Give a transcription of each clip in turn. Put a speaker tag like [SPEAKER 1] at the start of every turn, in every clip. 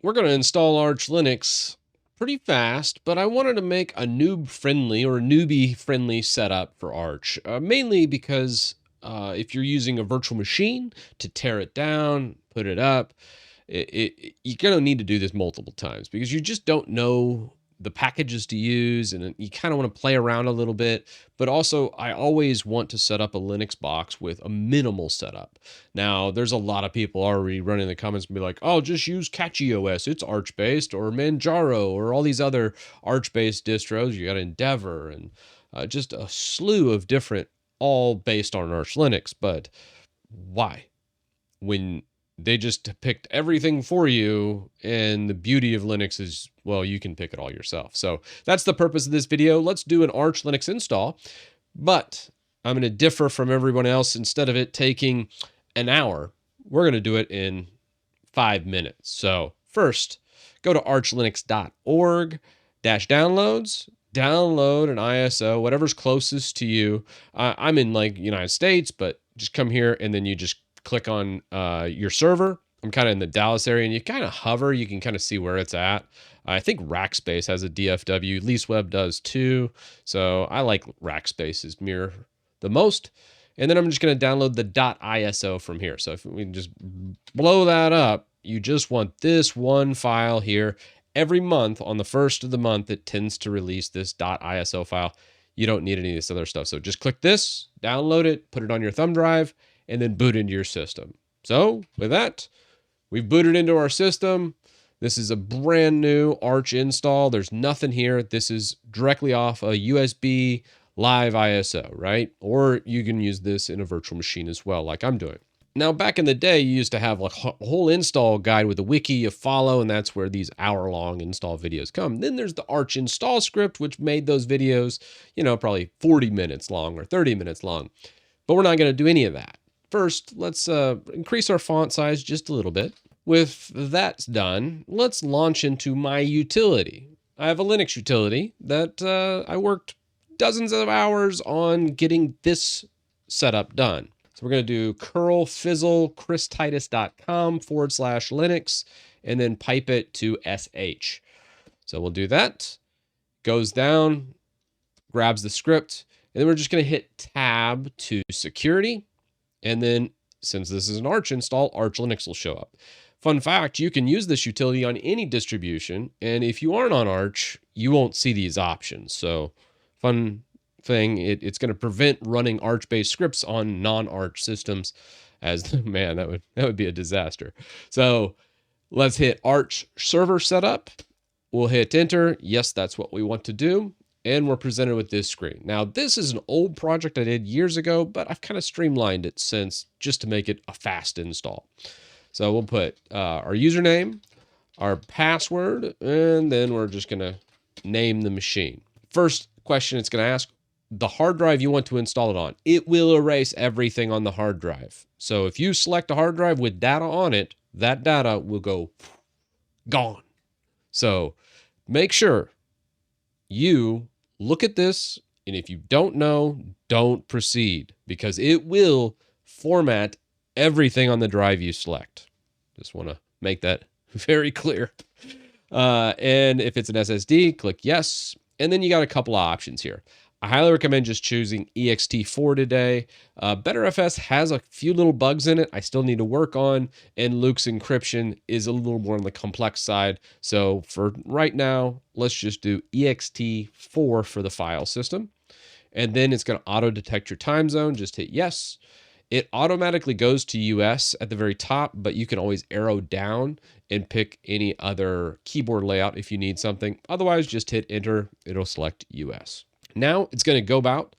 [SPEAKER 1] we're going to install Arch Linux pretty fast, but I wanted to make a noob-friendly or newbie-friendly setup for Arch, mainly because if you're using a virtual machine to tear it down, put it up, you're going to need to do this multiple times because you just don't know the packages to use, and you kind of want to play around a little bit. But also, I always want to set up a Linux box with a minimal setup. Now, there's a lot of people already running in the comments and be like, oh, just use CatchyOS, it's Arch-based, or Manjaro, or all these other Arch-based distros. You got Endeavor, and just a slew of different, all based on Arch Linux. But why? When they just picked everything for you, and the beauty of Linux is, well, you can pick it all yourself. So that's the purpose of this video. Let's do an Arch Linux install, but I'm going to differ from everyone else. Instead of it taking an hour, we're going to do it in 5 minutes. So first, go to archlinux.org/downloads, download an ISO, whatever's closest to you. I'm in like United States, but just come here and then you just click on your server. I'm kind of in the Dallas area, and you kind of hover. You can kind of see where it's at. I think Rackspace has a DFW. LeaseWeb does too. So I like Rackspace's mirror the most. And then I'm just going to download the .iso from here. So if we can just blow that up, you just want this one file here. Every month on the first of the month, it tends to release this .iso file. You don't need any of this other stuff. So just click this, download it, put it on your thumb drive, and then boot into your system. So with that, we've booted into our system. This is a brand new Arch install. There's nothing here. This is directly off a USB live ISO, right? Or you can use this in a virtual machine as well, like I'm doing. Now, back in the day, you used to have like a whole install guide with a wiki you follow, and that's where these hour-long install videos come. Then there's the Arch install script, which made those videos, probably 40 minutes long or 30 minutes long. But we're not going to do any of that. First, let's increase our font size just a little bit. With that done, let's launch into my utility. I have a Linux utility that I worked dozens of hours on getting this setup done. So we're going to do curl fizzle christitus.com/Linux and then pipe it to sh. So we'll do that. Goes down, grabs the script, and then we're just going to hit tab to security. And then, since this is an Arch install, Arch Linux will show up. Fun fact, you can use this utility on any distribution, and if you aren't on Arch, you won't see these options. So, fun thing, it's going to prevent running Arch-based scripts on non-Arch systems, as, man, that would be a disaster. So, let's hit Arch server setup. We'll hit enter. Yes, that's what we want to do. And we're presented with this screen. Now, this is an old project I did years ago, but I've kind of streamlined it since just to make it a fast install. So we'll put our username, our password, and then we're just going to name the machine. First question it's going to ask, the hard drive you want to install it on. It will erase everything on the hard drive. So if you select a hard drive with data on it, that data will go gone. So make sure you look at this, and if you don't know, don't proceed, because it will format everything on the drive you select. Just want to make that very clear. And if it's an SSD, click yes. And then you got a couple of options here. I highly recommend just choosing ext4 today. BetterFS has a few little bugs in it I still need to work on, and Luke's encryption is a little more on the complex side. So for right now, let's just do ext4 for the file system. And then it's going to auto-detect your time zone. Just hit yes. It automatically goes to US at the very top, but you can always arrow down and pick any other keyboard layout if you need something. Otherwise, just hit enter. It'll select US. Now it's going to go about,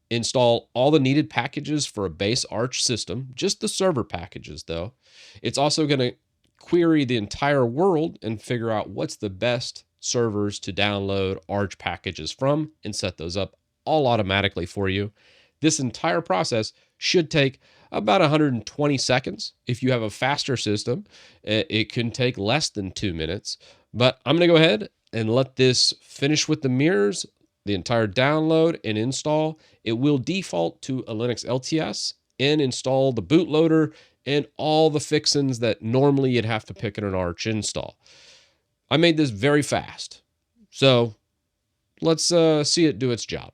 [SPEAKER 1] install all the needed packages for a base Arch system, just the server packages though. It's also going to query the entire world and figure out what's the best servers to download Arch packages from and set those up all automatically for you. This entire process should take about 120 seconds. If you have a faster system, it can take less than 2 minutes. But I'm going to go ahead and let this finish with the mirrors, the entire download and install. It will default to a Linux LTS and install the bootloader and all the fixins that normally you'd have to pick in an Arch install. I made this very fast. So let's see it do its job.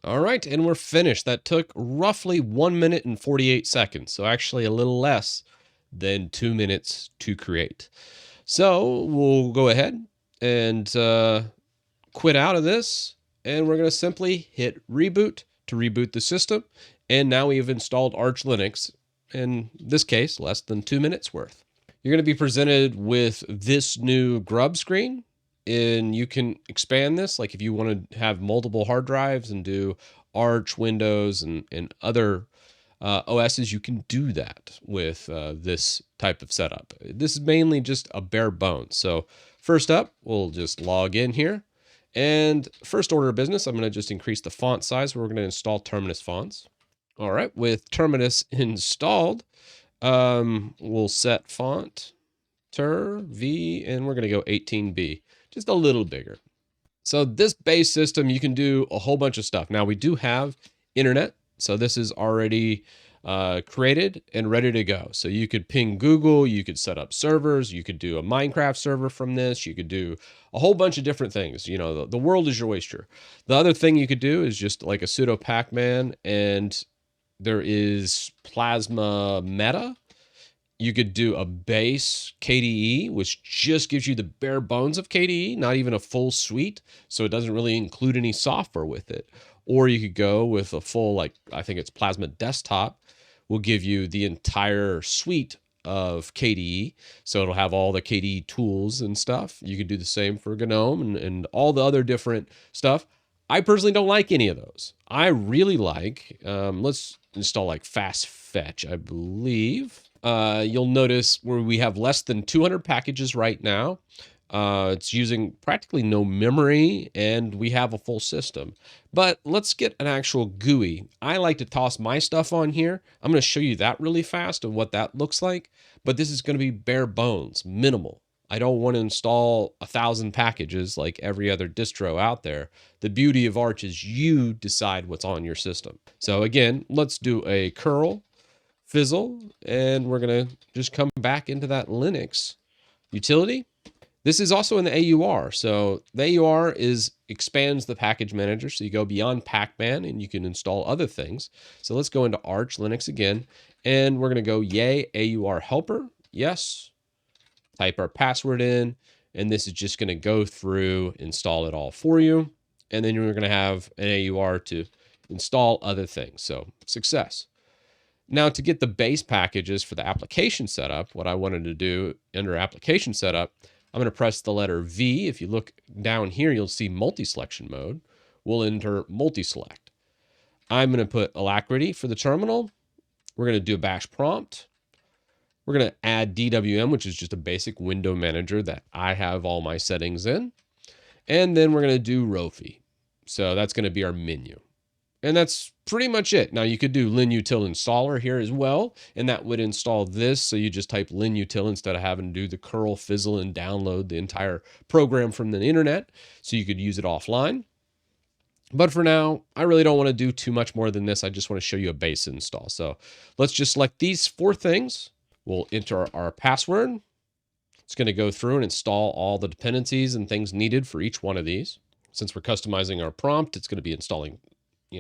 [SPEAKER 1] All right, and we're finished. That took roughly 1 minute and 48 seconds. So actually a little less than 2 minutes to create. So we'll go ahead and quit out of this. And we're going to simply hit reboot to reboot the system. And now we've installed Arch Linux. In this case, less than 2 minutes worth. You're going to be presented with this new grub screen, and you can expand this. Like if you want to have multiple hard drives and do Arch, Windows, and other OSs, you can do that with this type of setup. This is mainly just a bare bones. So first up, we'll just log in here. And first order of business, I'm going to just increase the font size. We're going to install Terminus fonts. All right, with Terminus installed, we'll set font v, and we're going to go 18B, just a little bigger. So this base system, you can do a whole bunch of stuff. Now we do have internet, so this is already created and ready to go. So you could ping Google, you could set up servers, you could do a Minecraft server from this, you could do a whole bunch of different things. You know, the world is your oyster. The other thing you could do is just like a sudo pacman, and there is Plasma Meta. You could do a base KDE, which just gives you the bare bones of KDE, not even a full suite. So it doesn't really include any software with it. Or you could go with a full, like, I think it's Plasma Desktop, will give you the entire suite of KDE. So it'll have all the KDE tools and stuff. You could do the same for GNOME and all the other different stuff. I personally don't like any of those. I really like, let's install like Fast Fetch, I believe. You'll notice where we have less than 200 packages right now. It's using practically no memory, and we have a full system. But let's get an actual GUI. I like to toss my stuff on here. I'm going to show you that really fast and what that looks like. But this is going to be bare bones, minimal. I don't want to install 1,000 packages like every other distro out there. The beauty of Arch is you decide what's on your system. So again, let's do a curl fizzle, and we're going to just come back into that Linux utility. This is also in the AUR. So the AUR expands the package manager. So you go beyond Pacman and you can install other things. So let's go into Arch Linux again, and we're going to go yay AUR helper. Yes. Type our password in, and this is just going to go through, install it all for you. And then you're going to have an AUR to install other things. So success. Now to get the base packages for the application setup, what I wanted to do under application setup, I'm going to press the letter V. If you look down here, you'll see multi-selection mode. We'll enter multi-select. I'm going to put Alacrity for the terminal. We're going to do a bash prompt. We're going to add DWM, which is just a basic window manager that I have all my settings in. And then we're going to do Rofi. So that's going to be our menu. And that's pretty much it. Now you could do linutil installer here as well, and that would install this. So you just type linutil instead of having to do the curl, fizzle, and download the entire program from the internet. So you could use it offline. But for now, I really don't want to do too much more than this. I just want to show you a base install. So let's just select these 4 things. We'll enter our password. It's going to go through and install all the dependencies and things needed for each one of these. Since we're customizing our prompt, it's going to be installing,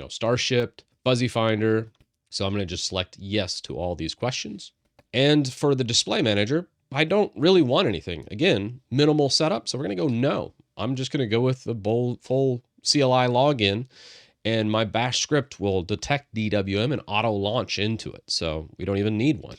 [SPEAKER 1] Starship, Fuzzy Finder. So I'm going to just select yes to all these questions. And for the display manager, I don't really want anything. Again, minimal setup. So we're going to go no. I'm just going to go with the full CLI login, and my bash script will detect DWM and auto launch into it. So we don't even need one.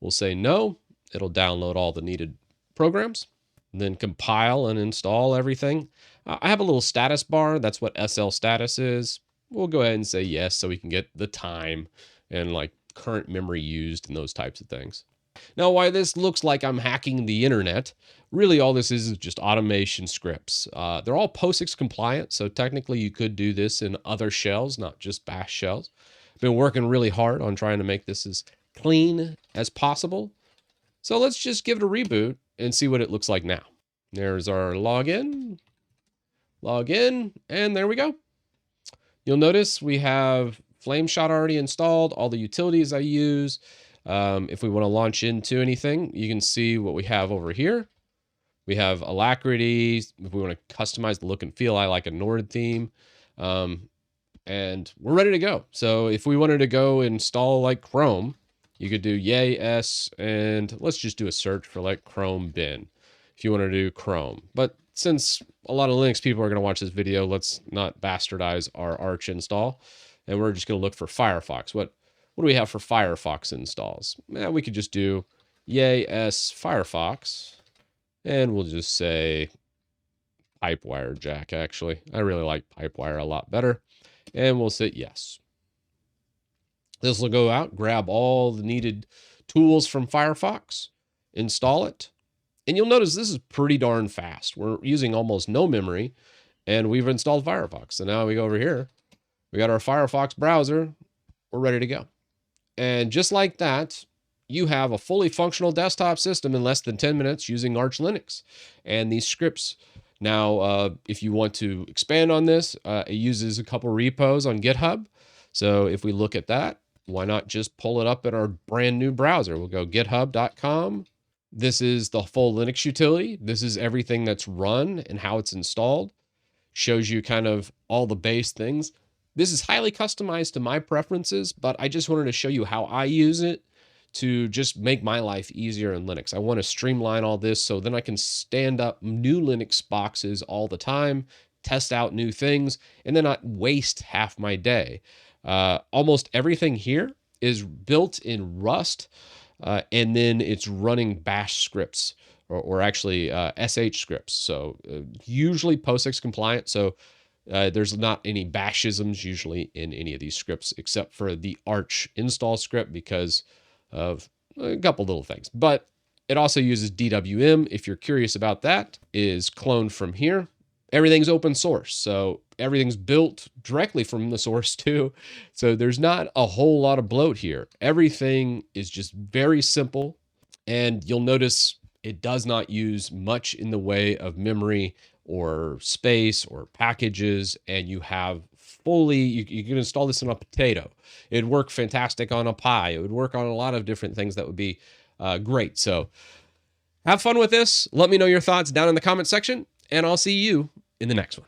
[SPEAKER 1] We'll say no. It'll download all the needed programs, then compile and install everything. I have a little status bar. That's what SL status is. We'll go ahead and say yes so we can get the time and like current memory used and those types of things. Now, why this looks like I'm hacking the internet, really all this is just automation scripts. They're all POSIX compliant, so technically you could do this in other shells, not just bash shells. I've been working really hard on trying to make this as clean as possible. So let's just give it a reboot and see what it looks like now. There's our login, and there we go. You'll notice we have Flameshot already installed, all the utilities I use. If we want to launch into anything, you can see what we have over here. We have Alacrity. If we want to customize the look and feel, I like a Nord theme. And we're ready to go. So if we wanted to go install like Chrome, you could do yay s, and let's just do a search for like Chrome bin if you want to do Chrome. But since a lot of Linux people are going to watch this video, let's not bastardize our Arch install. And we're just going to look for Firefox. What do we have for Firefox installs? We could just do yay s Firefox, and we'll just say Pipewire Jack, actually. I really like Pipewire a lot better. And we'll say yes. This will go out, grab all the needed tools from Firefox, install it, and you'll notice this is pretty darn fast. We're using almost no memory, and we've installed Firefox. So now we go over here, we got our Firefox browser, we're ready to go. And just like that, you have a fully functional desktop system in less than 10 minutes using Arch Linux and these scripts. Now, if you want to expand on this, it uses a couple repos on GitHub. So if we look at that, why not just pull it up in our brand new browser? We'll go github.com. This is the full Linux utility. This is everything that's run and how it's installed. Shows you kind of all the base things. This is highly customized to my preferences, but I just wanted to show you how I use it to just make my life easier in Linux. I want to streamline all this so then I can stand up new Linux boxes all the time, test out new things, and then not waste half my day. Almost everything here is built in Rust, and then it's running bash scripts or actually sh scripts. So usually POSIX compliant. So there's not any bashisms usually in any of these scripts except for the Arch install script because of a couple little things. But it also uses DWM. If you're curious about that, is cloned from here. Everything's open source, so everything's built directly from the source too. So there's not a whole lot of bloat here. Everything is just very simple, and you'll notice it does not use much in the way of memory or space or packages, and you have fully, you can install this on a potato. It'd work fantastic on a Pi. It would work on a lot of different things that would be great. So have fun with this. Let me know your thoughts down in the comment section, and I'll see you in the next one.